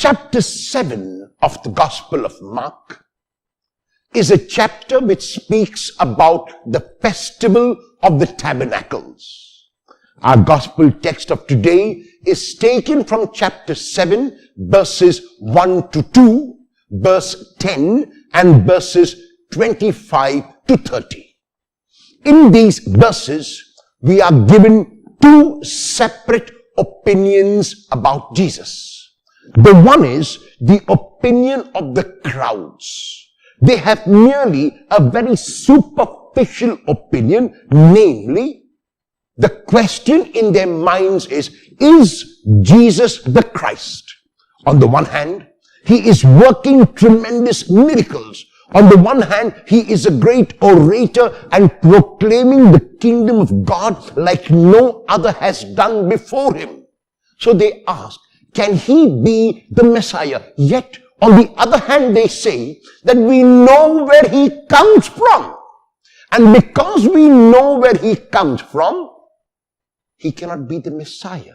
Chapter 7 of the Gospel of Mark is a chapter which speaks about the festival of the tabernacles. Our Gospel text of today is taken from chapter 7, verses 1 to 2, verse 10, and verses 25 to 30. In these verses, we are given two separate opinions about Jesus. The one is the opinion of the crowds. They have merely a very superficial opinion, namely, the question in their minds is Jesus the Christ? On the one hand, he is working tremendous miracles. On the one hand, he is a great orator and proclaiming the kingdom of God like no other has done before him. So they ask, can he be the Messiah? Yet, on the other hand, they say that we know where he comes from. And because we know where he comes from, he cannot be the Messiah.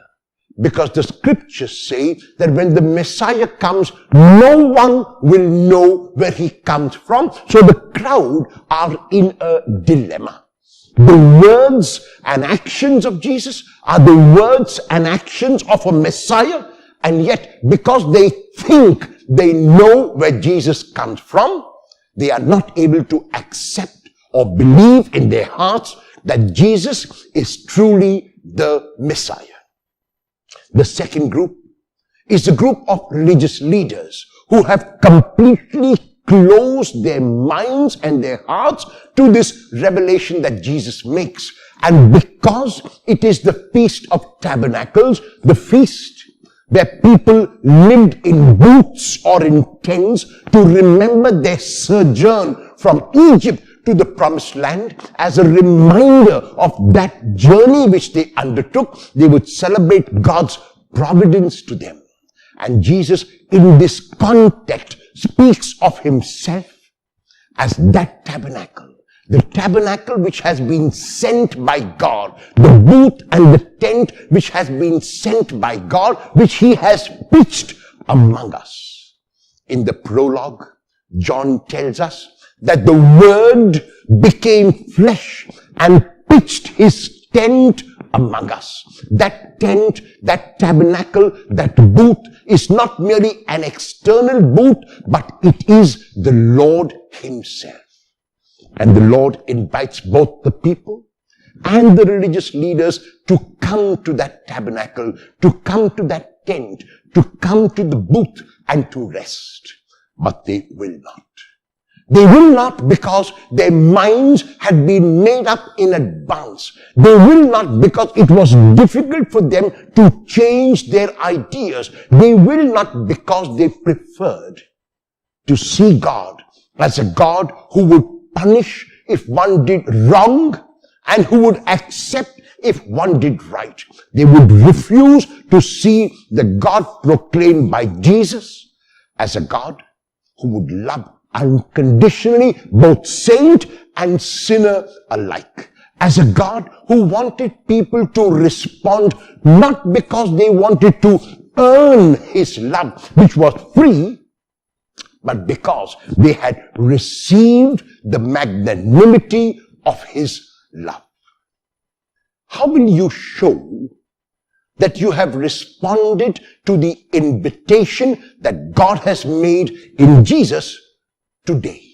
Because the scriptures say that when the Messiah comes, no one will know where he comes from. So the crowd are in a dilemma. The words and actions of Jesus are the words and actions of a Messiah. And yet, because they think they know where Jesus comes from, they are not able to accept or believe in their hearts that Jesus is truly the Messiah. The second group is the group of religious leaders who have completely closed their minds and their hearts to this revelation that Jesus makes. And because it is the Feast of Tabernacles, the feast where people lived in booths or in tents to remember their sojourn from Egypt to the promised land, as a reminder of that journey which they undertook, they would celebrate God's providence to them. And Jesus, in this context, speaks of himself as that tabernacle. The tabernacle which has been sent by God, the booth and the tent which has been sent by God, which he has pitched among us. In the prologue, John tells us that the Word became flesh and pitched his tent among us. That tent, that tabernacle, that booth is not merely an external booth, but it is the Lord himself. And the Lord invites both the people and the religious leaders to come to that tabernacle, to come to that tent, to come to the booth and to rest. But they will not. They will not because their minds had been made up in advance. They will not because it was difficult for them to change their ideas. They will not because they preferred to see God as a God who would punish if one did wrong and who would accept if one did right. They would refuse to see the God proclaimed by Jesus as a God who would love unconditionally both saint and sinner alike. As a God who wanted people to respond not because they wanted to earn his love, which was free, but because they had received the magnanimity of his love. How will you show that you have responded to the invitation that God has made in Jesus today?